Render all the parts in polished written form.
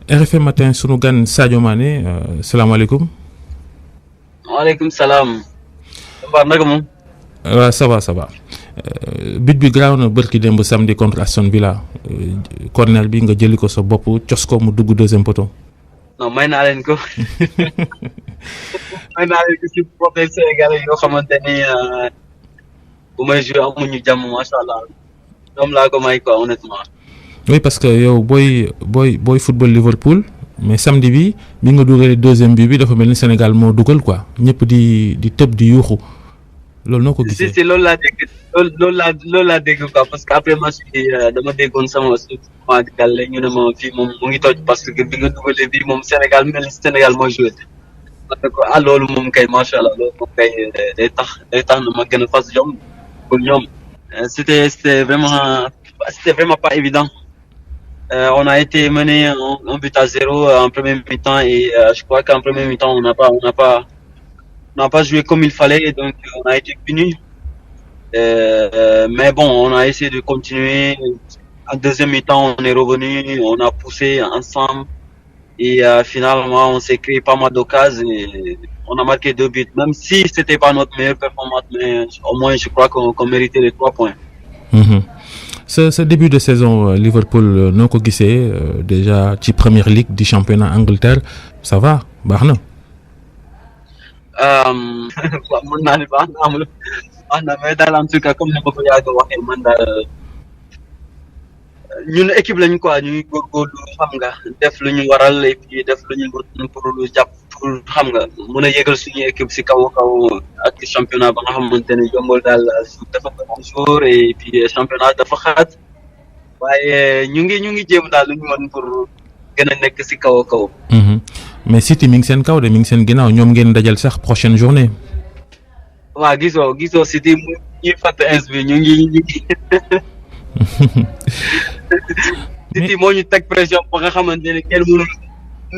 RFM matin sunu gan Sadio Mané salaamaaleykum. waaleykum salaam. naka moom. waaw ça va but bi garaaw na bërki démb samedi contre Aston Villa corner bi nga jëli ko sa bopp cos ko mu dugg deuxième poteau. non may naa leen ko ci profil sénégalais yoo xamante ni bu may joué amuñu jàmm macha allah ñoom laa ko may quoi honnêtement. oui parce que yow booy football Liverpool mais samedi bi nga dugalee deuxième bi dafa mel ni Sénégal moo dugal quoi ñëpp di tëb di yuuxu loolu noo ko gisee. si loolu laa dégg quoi parce que après match bi dama déggoon sama gàlle ñu ne ma fii moom mu ngi toj parce que bi nga dugalee bii moom Sénégal mel ni Sénégal mooy joué parce que loolu moom kay macha allah loolu moom kay day tax na ma gën a fas jom pour ñoom. C'était vraiment pas évident. On a été mené un but à 0 en première mi-temps et je crois qu'en première mi-temps on n'a pas joué comme il fallait, donc on a été puni. Mais bon, on a essayé de continuer. En deuxième mi-temps, on est revenu, on a poussé ensemble et finalement on s'est créé pas mal d'occasions et on a marqué 2 buts. Même si c'était pas notre meilleure performance, mais au moins je crois qu'on méritait les 3 points. Ce début de saison Liverpool noo ko gisee déjà ci première ligue du championnat Angleterre ça va baax na. mën naa ne baax na mais daal en tout cas comme ni ma ko yàgg waxee man daal ñun équipe lañu quoi ñu ngi góorgóorlu xam nga def lu ñu waral et puis def lu ñu pour jàpp pour xam nga mën a yëgal suñu équipe si kaw ak championnat ba nga xamante ne yombal daal dafa am jour et puis championnat dafa xaat waaye ñu ngi jéem daal lu ñu mën pour gën a nekk si kaw. mais City mi ngi seen kaw de mi ngi seen ginnaaw ñoom ngeen dajal sax prochaine journée. waaw gisoo City mu ñuy fàtte ins bi ñu ngi. City moo ñu teg pression ba nga xamante ne kenn mënul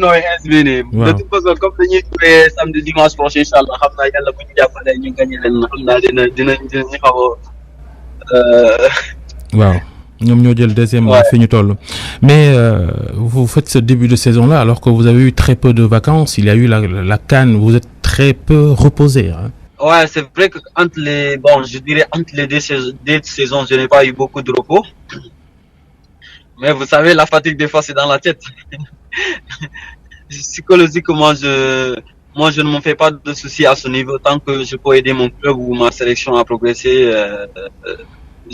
nooy ins bi nii. de toute façon comme dañuy jouer samedi dimanche prochain incha allah xam naa yàlla bu ñu jàppalee ñu gagné leen xam naa dinañ xaw a. waaw. ñoom ñoo jël deuxième fi ñu toll mais vous faites ce début de saison là alors que vous avez eu très peu de vacances il y a eu la CAN vous êtes très peu reposé hein. Ouais, c'est vrai que entre les deux saisons je n'ai pas eu beaucoup de repos mais vous savez la fatigue des fois c'est dans la tête psychologiquement moi je ne me fais pas de soucis à ce niveau tant que je peux aider mon club ou ma sélection à progresser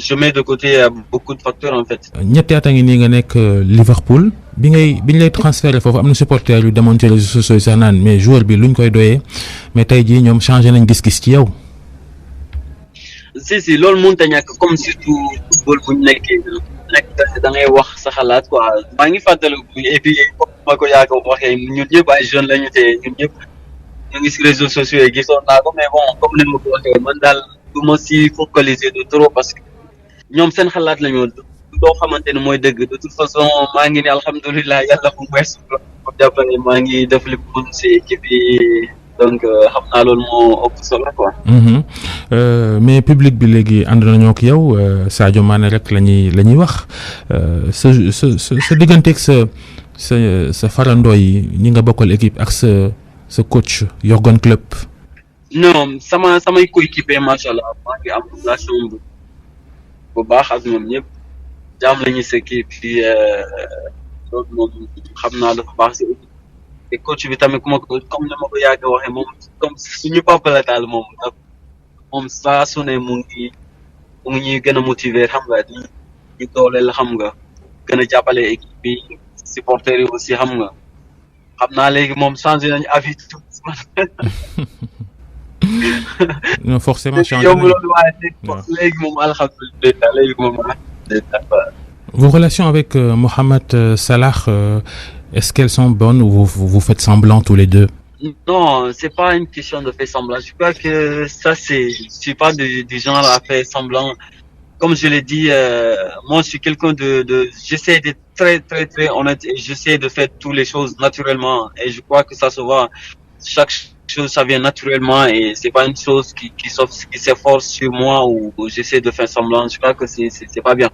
je mets de côté beaucoup de facteurs en fait. ñetti at a ngi nii nga nekk Liverpool bi ñu lay transféré foofu am na supporters yu demoon ci réseaux sociaux yi sax naan mais joueur bi luñ koy doyee mais tey jii ñoom changé nañ gis-gis ci yow. si loolu mënut a ñàkk comme surtout football bu ñu nekk da ngay wax sa xalaat quoi maa ngi fàttaliku et puis comme ma ko yàgg waxee ñun ñëpp ay jeunes lañu te ñun ñëpp ñu ngi si réseaux sociaux yi gisoon naa ko mais bon comme ni ma ko waxee man daal du ma si focaliser de trop parce que. ñoom seen xalaat la ñu doo xamante ne mooy dëgg de toute façon maa ngi ne alhamdulilah yàlla bu weesu ko jàppale maa ngi def li mu mën si équipe yi donc xam naa loolu moo ëpp solo quoi. mais public bi léegi ànd nañoo ak yow Sadio Mané rek la ñuy wax sa digganteeg sa farandoo yi ñi nga bokkal équipe ak sa coach Jürgen Klopp. non samay coéquipier macha allah maa ngi am relation bu baax ak ñoom ñëpp jaam lañu sekki puis loolu moom xam naa dafa baax si te coach bi tamit comme ni ma ko yàgg waxee moom comme suñu papa la daal moom saa su ne mu ngi ñuy gën a motiver xam nga di dooleel xam nga gën a jàppale équipe bi supporters yi aussi xam naa léegi moom changé nañu avis tout non forcément changé Vos relations avec Mohamed Salah est-ce qu'elles sont bonnes ou vous faites semblant tous les deux? Non, c'est pas une question de faire semblant. Je crois que je suis pas du genre à faire semblant. Comme je l'ai dit, moi je suis quelqu'un j'essaie d'être très très très honnête et j'essaie de faire toutes les choses naturellement et je crois que ça se voit. Chaque chose ça vient naturellement et c'est pas une chose qui s'efforce sur moi ou j'essaie de faire semblant. Je crois que c'est pas bien.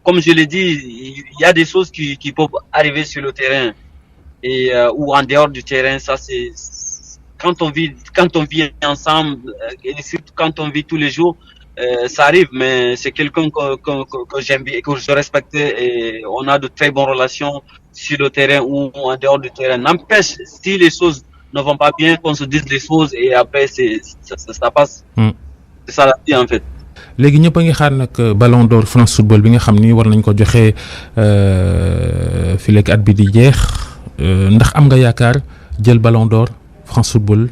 Comme je l'ai dit, il y a des choses qui peuvent arriver sur le terrain et ou en dehors du terrain, ça c'est quand on vit ensemble et surtout quand on vit tous les jours, ça arrive, mais c'est quelqu'un que j'aime bien et que je respecte et on a de très bonnes relations sur le terrain ou en dehors du terrain. N'empêche, si les choses ne vont pas bien, qu'on se dise les choses et après ça passe. C'est ça la vie en fait. léegi ñëpp a ngi xaar nag Ballon d'Or France Football bi nga xam ni war nañ ko joxe fii léegi at bi di jeex ndax am nga yaakaar jël Ballon d'Or France Football.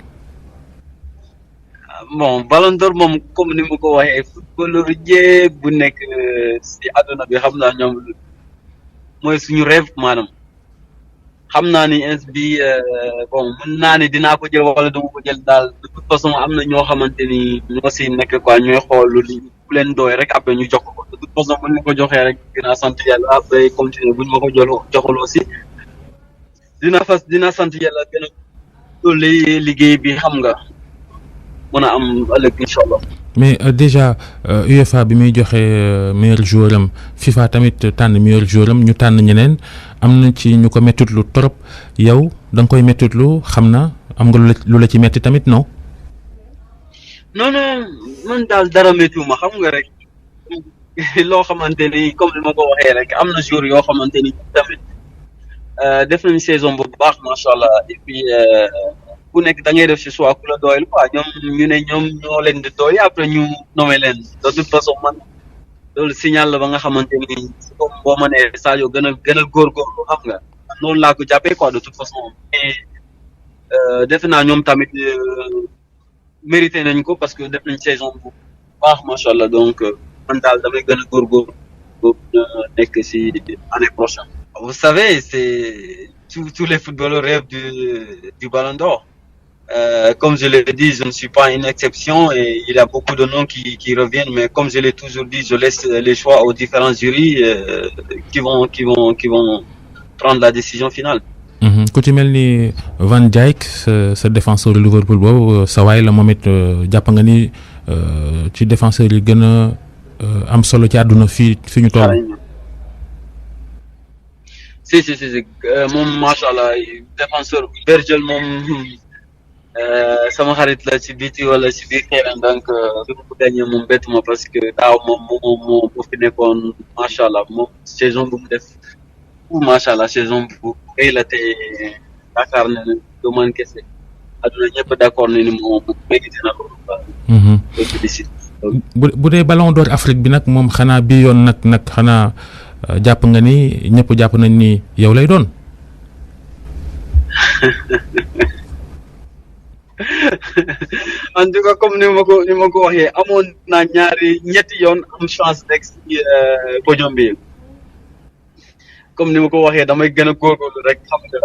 Bon Ballon d'Or moom comme ni ma ko waxee footballeur yëpp bu nekk si àdduna bi xam naa ñoom mooy suñu rêve maanaam xam naa ni ins bi bon mën naa ni dinaa ko jël wala duma ko jël daal de toute façon am na ñoo xamante ni ñoo si nekk quoi ñooy xool li bu leen doy rek après ñu jox ko de toute façon buñ ma ko joxee rek dinaa sant yàlla après continuer buñ ma ko joxul aussi dinaa sant yàlla gën a dolli liggéey bi xam nga mën a am ëllëg incha allah. mais déjà UEFA bi muy joxe meilleur joueur am FIFA tamit tànn meilleur joueur am ñu tànn ñeneen am na ci ñu ko mettitlu trop yow da nga koy mettitlu xam na am nga lu la ci metti tamit non. non man daal dara méttiwuma xam nga rek loo xamante ni comme ni ma ko waxee rek am na joueur yoo xamante ni tamit def nañu saison bu baax macha allah et puis ku nekk da ngay def ci choix ku la doyul quoi ñu ne ñoom ñoo leen di doy après ñu nommé leen de toute façon man loolu signal la ba nga xamante ni comme boo ma nee Sadio gën a góorgóorlu xam nga noonu laa ko jàppee quoi de toute façon mais defe naa ñoom tamit mérité nañ ko parce que def nañ saison bu baax macha allah donc man daal damay gën a góorgóorlu nekk ci année prochaine. Vous savez, c'est tous les footballeurs rêvent du Ballon d'Or. Comme je l'ai dit, je ne suis pas une exception et il y a beaucoup de noms qui reviennent, mais comme je l'ai toujours dit, je laisse les choix aux différents jurys qui vont prendre la décision finale. ku ci mel ni Van Dijk sa défenseur de Liverpool boobu sa waay la moom it jàpp nga ni ci défenseur yi gën a am solo ci àdduna fi ñu toll. si moom macha allah défenseur Virgil moom sama xarit la ci biti wala ci biir terrain donc bi ma ko gagné moom bett ma parce que daaw moom moo fi nekkoon macha allah moom saison bu mu def macha allah saison bu rëy la te yaakaar na ne du man kese àdduna ñëpp d'accord ne ni moom mérité na loolu quoi. bu dee Ballon d'Or Afrique bi nag moom xanaa bii yoon nag xanaa. jàpp nga ni ñëpp jàpp nañ ni yow lay doon. en tout cas comme ni ma ko waxee amoon naa ñetti yoon am chance rek ci podium bi comme ni ma ko waxee damay gën a góorgóorlu rek xam nga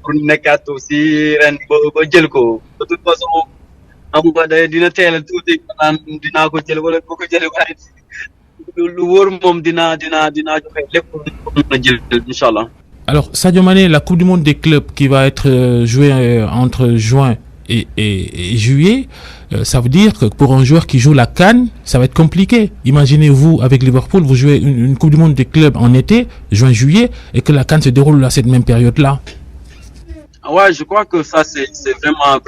pour nekkaat aussi ren ba jël ko de toute façon xam nga dina teel a tuuti naan dinaa ko jël wala boo ko jëlee waaye lu wóor moom dinaa joxe lépp na jël inchallah. Alors Sadio Mané, la Coupe du monde des clubs qui va être jouée entre juin et juillet, ça veut dire que pour un joueur qui joue la CAN, ça va être compliqué. Imaginez-vous avec Liverpool, vous jouez une Coupe du monde des clubs en été, juin-juillet, et que la CAN se déroule à cette même période-là. Ouais, je crois que ça c'est vraiment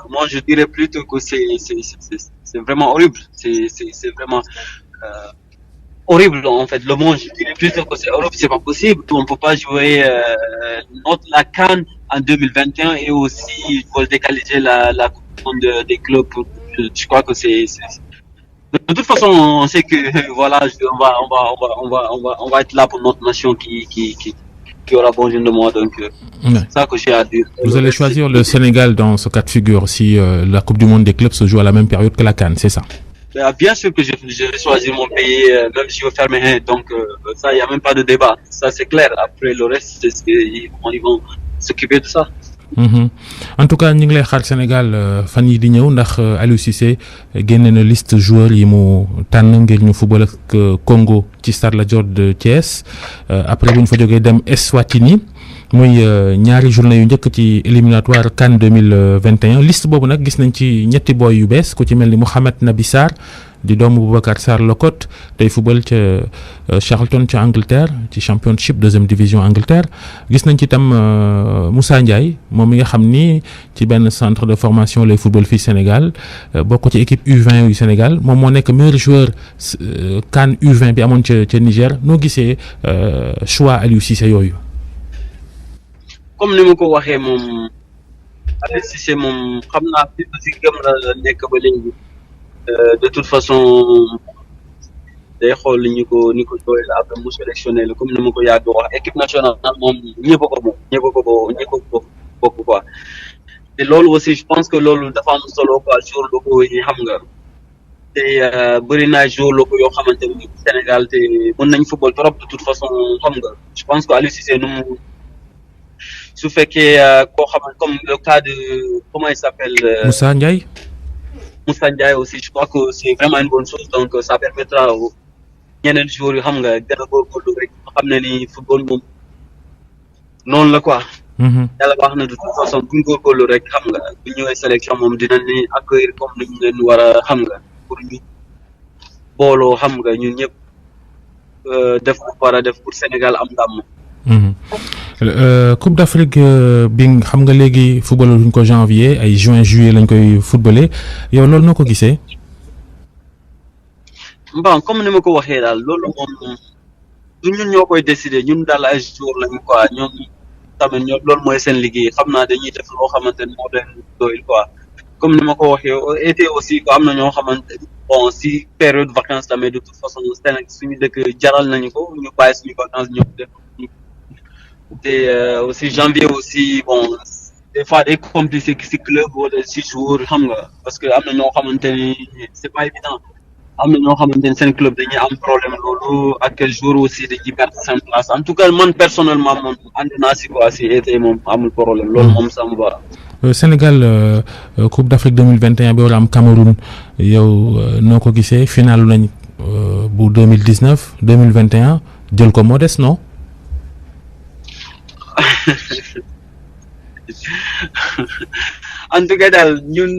moi je dirais plutôt que c'est vraiment horrible. C'est vraiment horrible en fait. Le monde, je dirais plutôt que c'est horrible, c'est pas possible. On peut pas jouer la CAN en 2021 et aussi il faut décaler la Coupe du monde des clubs. Je crois que c'est de toute façon on sait que voilà on va être là pour notre nation qui aura besoin de moi, donc c'est ça que j'ai à dire. Vous allez choisir le Sénégal dans ce cas de figure si la Coupe du monde des clubs se joue à la même période que la CAN, c'est ça? Bien sûr que je vais choisir mon pays, même si je veux faire mes mains, donc ça, il n'y a même pas de débat, ça c'est clair. Après le reste, ils vont s'occuper de ça. En tout cas ñu ngi lay xaar Sénégal fan yi di ñëw ndax Aliou Cissé génne na liste joueurs yi mu tànn ngir ñu football ak Congo ci Stade Lat Dior de Thiès après bu ñu fa jógee dem Eswatini muy ñaari journée yu njëkk ci éliminatoire CAN 2021 liste boobu nag gis nañ ci ñetti boy yu bees ku ci mel ni Mohamed Nabi Sarr di doomu Boubacar Sarr Locotte tey football ca Charlton ca Angleterre ci championship deuxième division Angleterre gis nañ ci itam Moussa Ndiaye moom mi nga xam ni ci benn centre de formation lay football fii Sénégal bokk ci équipe U20 yu Sénégal moom moo nekk meilleur joueur CAN U20 bi amoon ca Niger noo gisee choix Aliou Cissé yooyu. comme ni ma ko waxee moom Aliou Cissé moom xam naa fi si gëm la nekk ba léegi de toute façon day xool ni ko doy la après mu sélectionné la comme ni ma ko yàgg wax équipe nationale moom ñëpp ko bokk quoi te loolu aussi je pense que loolu dafa am solo quoi jour locaux yi xam nga te bëri naa jour locaux yoo xamante ni Sénégal te mën nañ football trop de toute façon xam nga je pense que Aliou Cissé nu mu su fekkee koo xamante comme le cas de comment il s'appelle Moussa Ndiaye aussi je crois que c'est vraiment une bonne chose donc ça permettra ñeneen joueurs yu xam nga gën a góorgóorlu rek xam ne ni football moom noonu la quoi. yàlla baax na de toute façon bu ñu góorgóorlu rek xam nga bu ñëwee sélection moom dinañ ni accueillir comme ni ñu leen war a xam nga pour ñu booloo xam nga ñun ñëpp def ko war a def pour Sénégal am ndam. Coupe d'Afrique bi xam nga léegi football luñ ko janvier ay juin juillet lañ koy footballé yow loolu noo ko gisee. bon comme ni ma ko waxee daal loolu moom du ñun ñoo koy décider ñun daal ay jours lañu quoi ñoom tamit loolu mooy seen liggéey xam naa dañuy def loo xamante ni moo leen doyul quoi comme ni ma ko waxee été aussi ko am na ñoo xamante bon si période vacances tamit de toute façon Sénégal suñu dëkk jaral nañu ko ñu bàyyi suñu vacances ñëw def te aussi janvier aussi bon des fois day compliqué si club wala si jour xam nga parce que am na ñoo xamante ni c'est pas évident am na ñoo xamante ni seen club dañuy am problème loolu ak quel jour aussi dañuy perdre seen place en tout cas man personnellement moom ànd naa si quoi si été moom amul problème loolu moom ça me va. Sénégal Coupe d'Afrique 2021 bi war a am Cameroun yow noo ko gisee final nañ bu 2019 2021 jël ko moo des non. en tout cas daal ñun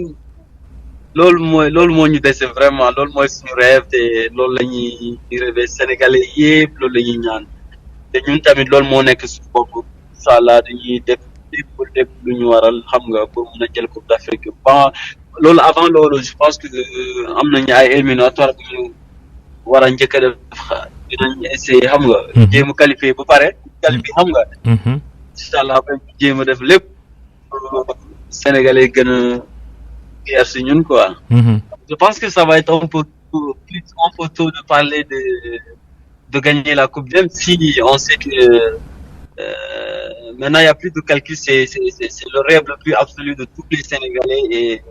loolu moo ñu dese vraiment loolu mooy suñu rêve te loolu la ñuy rêvé Sénégalais yëpp loolu la ñuy ñaan te ñun tamit loolu moo nekk suñu bopp incha allah dañuy def lépp lu ñu waral xam nga pour mën a jël Coupe d'Afrique bon loolu avant loolu je pense que am nañu ay éliminatoires bu ñu war a njëkk a def dinañ essayer xam nga. jéem a qualifié ba pare. qualifié xam nga. incha allah jéem a def lépp Sénégalais gën a fier si ñun quoi. Je pense que ça va être un peu tôt de parler de gagner la Coupe même si on sait que maintenant il y a plus de calcul, c'est le rêve le plus absolu de tous les Sénégalais et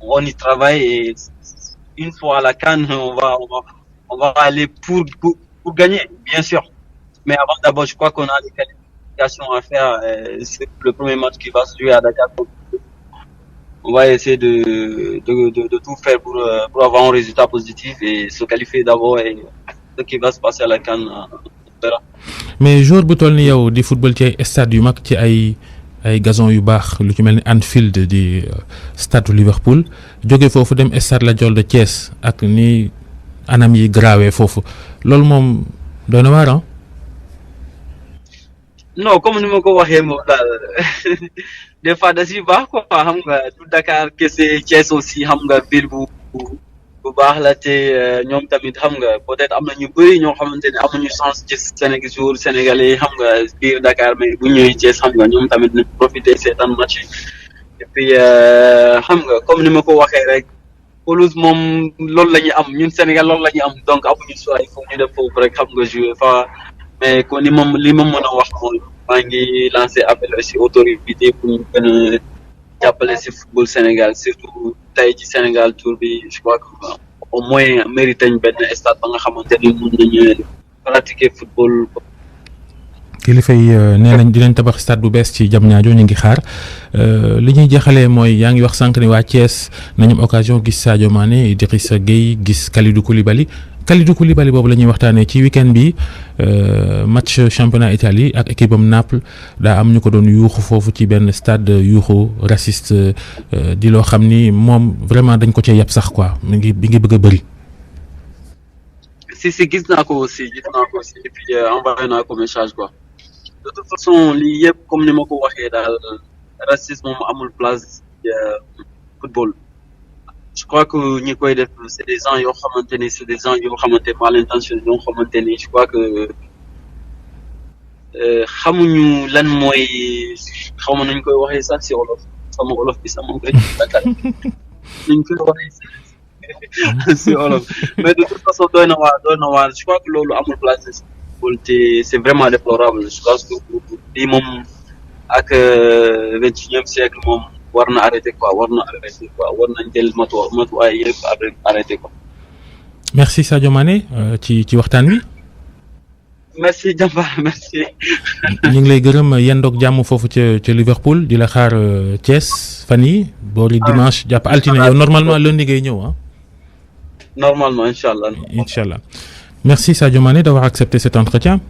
on y travaille et une fois à la CAN on va aller pour gagner bien sûr. Mais avant d'abord je crois qu'on a des qualifications à faire. C'est le premier match qui va se jouer à Dakar. On va essayer de tout faire pour avoir un résultat positif et se qualifier d'abord et ce qui va se passer à la CAN on verra. Mais jour bu toll ni yow di football ci ay stade yu mag ci ay gazon yu baax lu ci mel ni Anfield di stade Liverpool jóge foofu dem stade Lat Dior de Thiès ak ni anam yi grawee foofu loolu moom doy na waar. Non comme ni ma ko waxee moom daal des fois da si baax quoi xam nga du Dakar kese Thiès aussi xam nga ville bu baax la te ñoom tamit xam nga peut-être am na ñu bëri ñoo xamante ne amuñu chance ci jour sénégalais xam nga biir Dakar mais bu ñëwee Thiès xam nga ñoom tamit ñu profiter seetaan match et puis xam nga comme ni ma ko waxee rek pelouse moom loolu la ñuy am ñun Sénégal loolu la ñuy am donc amuñu choix il faut ñu def foofu rek xam nga jouer fa. Mais kon li ma mën a wax mooy maa ngi lancé appel aussi autorité pour ñu gën a jàppale si football Sénégal surtout tey ci Sénégal tour bi je crois que au moins mérité nañ benn stade ba nga xamante ni mën nañu pratiquer football. kilifa yi nee nañ dinañ tabax stade bu bees ci Diamniadio ñu ngi xaar li ñuy jeexalee mooy yaa ngi wax sànq ni waa Thiès nañu am occasion gis Sadio Mané Idrissa Gueye gis Kalidou Koulibaly boobu la ñuy waxtaanee ci week-end bi match championnat Italie ak équipe am Naples daa am ñu ko doon yuuxu foofu ci benn stade yuuxu raciste di loo xam ni moom vraiment dañ ko cee yàpp sax quoi mi ngi bëgg a bëri. si gis naa ko aussi et puis envoyé naa ko message quoi. De toute façon lii yëpp comme ni ma ko waxee daal racisme moom amul place ci football. Je crois que ñi koy def c'est des gens yoo xamante ni c'est des gens yoo xamante mal intentionnés yoo xamante ni je crois que xamuñu lan mooy xaw ma nuñ koy waxee sax si olof sama olof bi sama koy dakal nuñ koy waxee si olof mais de toute façon doy na waar je crois que loolu amul place de football te c'est vraiment déplorable je pense que lii moom ak 21e siècle moom war na arrêter quoi war nañ jël matuwaay yëpp arrêter quoi. merci Sadio Mané ci waxtaan wi. merci Jambar merci. ñu ngi lay gërëm yendoog jàmm foofu ca Liverpool di la xaar Thiès fan yi boori dimanche jàpp altine yow normalement lundi ngay ñëw ah. normalement incha allah. Merci Sadio Mané d'avoir accepté cet entretien.